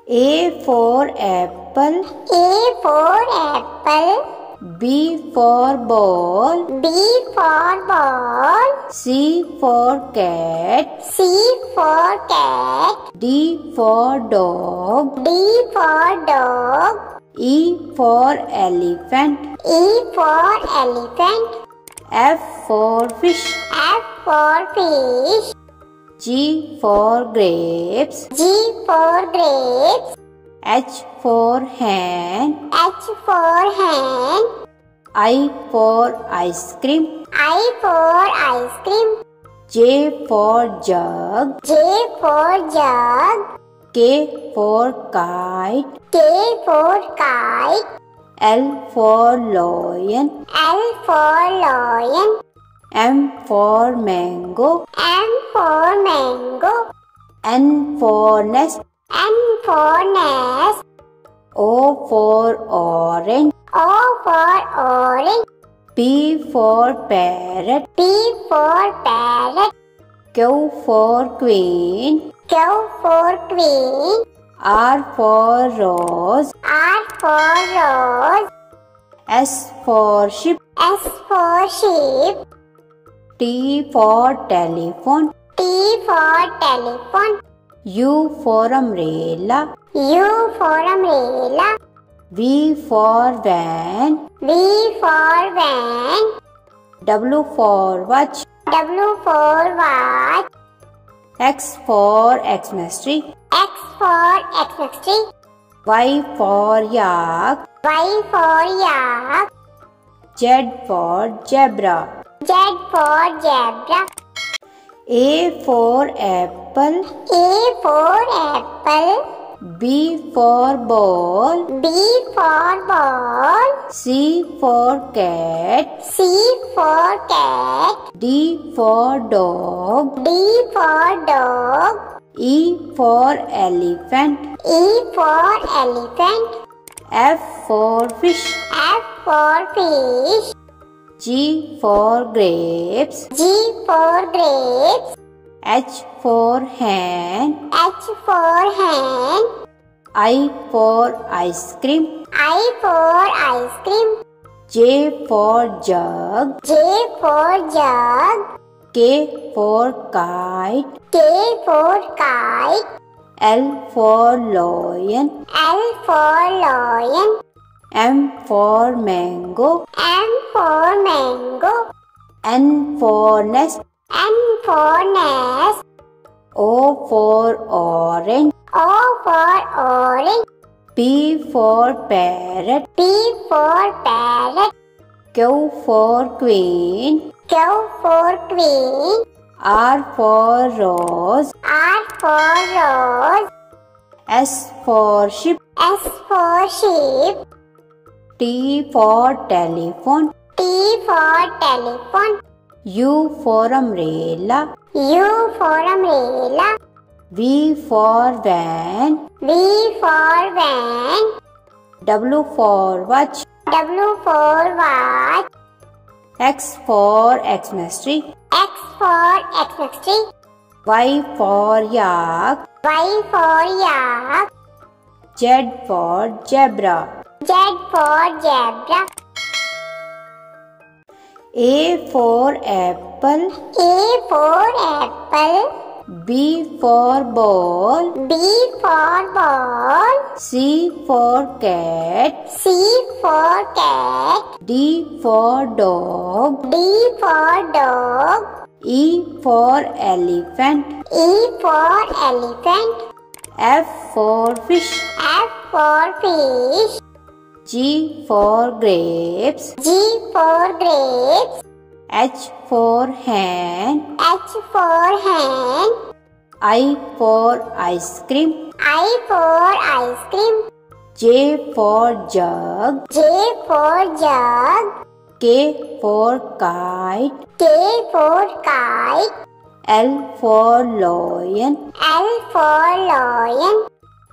A for apple. A for apple. B for ball. B for ball. C for cat. C for cat. D for dog. D for dog. E for elephant. E for elephant. F for fish. F for fish. G for grapes. G for grapes. H for hen. H for hen. I for ice cream. I for ice cream. J for jug. J for jug. K for kite. K for kite. L for lion. L for lion. M for mango. M for mango. N for nest. N for nest. O for orange. O for orange. P for parrot. P for parrot. Q for queen. Q for queen. R for rose. R for rose. S for ship. S for sheep. T for telephone. T for telephone. U for umbrella. U for umbrella. V for van. V for van. W for watch. W for watch. X for Xmas tree. X for Xmas tree. Y for yak. Y for yak. Z for zebra. Z for zebra. A for apple. A for apple. B for ball. B for ball. C for cat. C for cat. D for dog. D for dog. E for elephant. E for elephant. F for fish. F for fish. G for grapes. G for grapes. H for hen. H for hen. I for ice cream. I for ice cream. J for jug. J for jug. K for kite. K for kite. L for lion. L for lion. M for mango. M for mango. N for nest. N for nest. O for orange. O for orange. P for parrot. P for parrot. Q for queen. Q for queen. R for rose. R for rose. S for ship. S for sheep. T for telephone. T for telephone. U for umbrella. U for umbrella. V for van. V for van. W for watch. W for watch. X for Xmas tree. X for Xmas tree. Y for yak. Y for yak. Z for zebra. Z for zebra. A for apple. A for apple. B for ball. B for ball. C for cat. C for cat. D for dog. D for dog. E for elephant. E for elephant. F for fish. F for fish. G for grapes. G for grapes. H for hen. H for hen. I for ice cream. I for ice cream. J for jug. J for jug. K for kite. K for kite. L for lion. L for lion.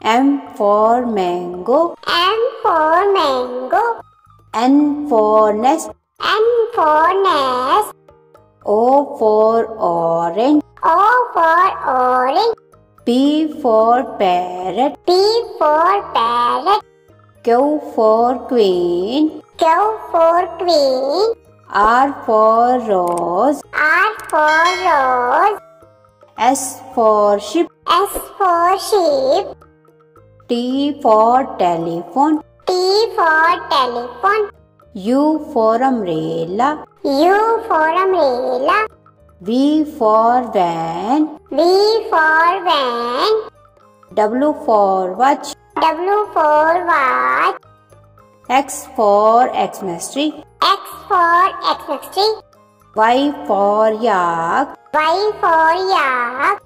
M for mango. M for mango. N for nest. N for nest. O for orange. O for orange. P for parrot. P for parrot. Q for queen. Q for queen. R for rose. R for rose. S for ship. S for sheep. T for telephone. T for telephone. U for umbrella. U for umbrella. V for van. V for van. W for watch. W for watch. X for Xmas tree. X for Xmas tree. Y for yak. Y for yak.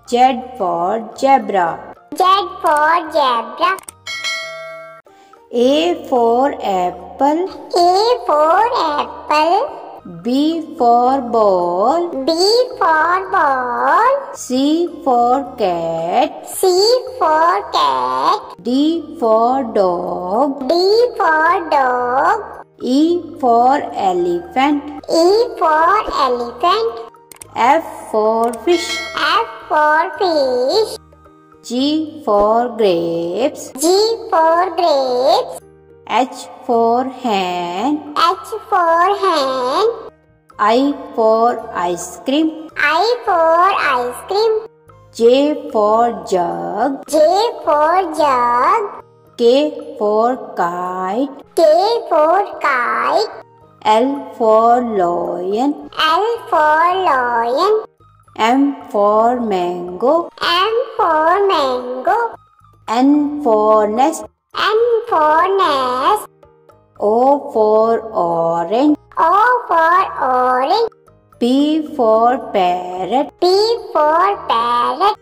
Z for zebra. Z for zebra. A for apple. A for apple. B for ball. B for ball. C for cat. C for cat. D for dog. D for dog. E for elephant. E for elephant. F for fish. F for fish. G for grapes. G for grapes. H for hen. H for hen. I for ice cream. I for ice cream. J for jug. J for jug. K for kite. K for kite. L for lion. L for lion. M for mango. M for mango. N for nest. N for nest. O for orange. O for orange. P for parrot. P for parrot.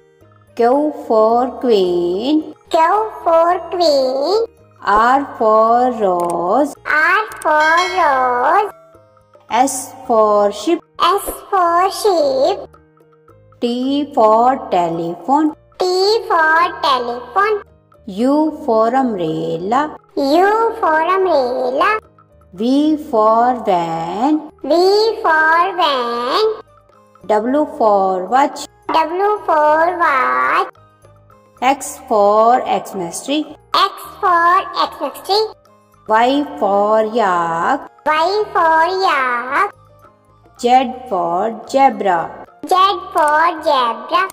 Q for queen. Q for queen. R for rose. R for rose. S for ship. S for sheep. T for telephone. T for telephone. U for umbrella. U for umbrella. V for van. V for van. W for watch. W for watch. X for Xmas tree. X for Xmas tree. Y for yak. Y for yak. Z for zebra. Z for zebra.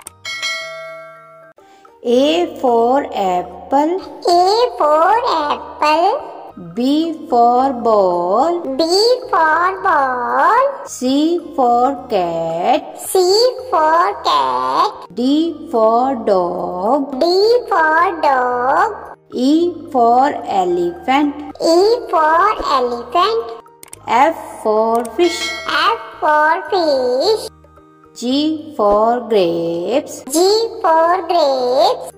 A for apple. A for apple. B for ball. B for ball. C for cat. C for cat. D for dog. D for dog. E for elephant. E for elephant. F for fish. F for fish. G for grapes. G for grapes.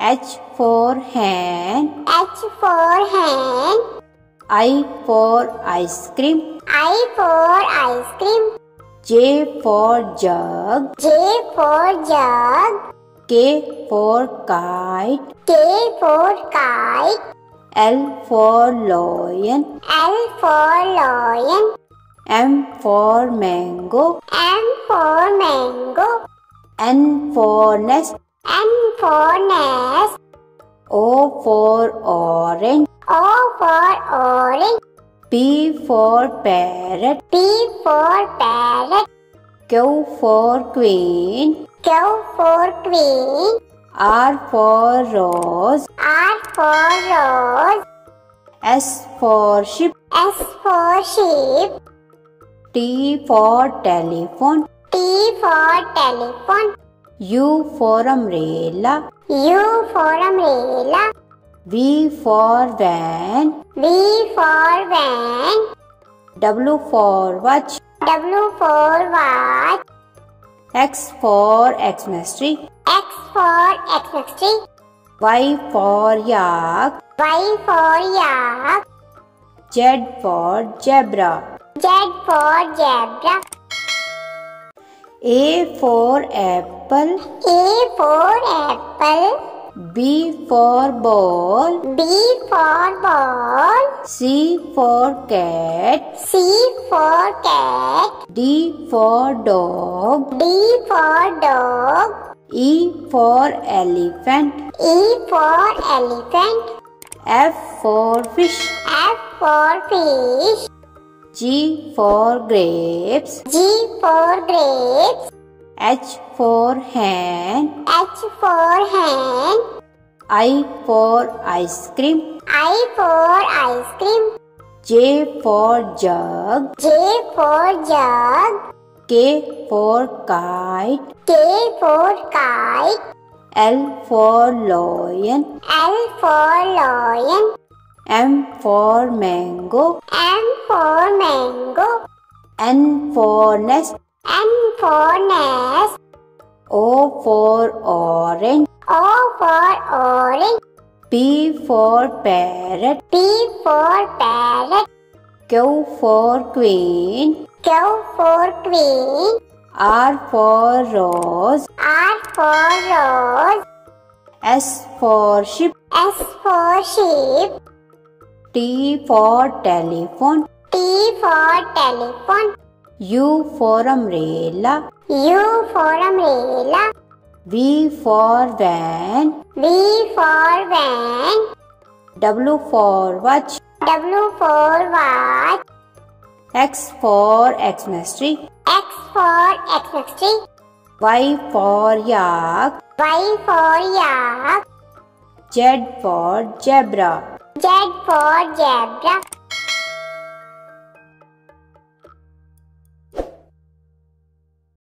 H for hen. H for hen. I for ice cream. I for ice cream. J for jug. J for jug. K for kite. K for kite. L for lion. L for lion. M for mango. M for mango. N for nest. N for nest. O for orange. O for orange. P for parrot. P for parrot. Q for queen. Q for queen. R for rose. R for rose. S for ship. S for sheep. T for telephone. T for telephone. U for umbrella. U for umbrella. V for van. V for van. W for watch. W for watch. X for Xmas tree. X for Xmas tree. Y for yak. Y for yak. Z for zebra. Z for zebra. A for apple. A for apple. B for ball. B for ball. C for cat. C for cat. D for dog. D for dog. E for elephant. E for elephant. F for fish. F for fish. G for grapes. G for grapes. H for hen. H for hen. I for ice cream. I for ice cream. J for jug. J for jug. K for kite. K for kite. L for lion. L for lion. M for mango. M for mango. N for nest. N for nest. O for orange. O for orange. P for parrot. P for parrot. Q for queen. Q for queen. R for rose. R for rose. S for sheep. S for sheep. T for telephone. T for telephone. U for umbrella. U for umbrella. V for van. V for van. W for watch. W for watch. X for Xmas tree. X for Xmas tree. Y for yak. Y for yak. Z for zebra. Z for zebra.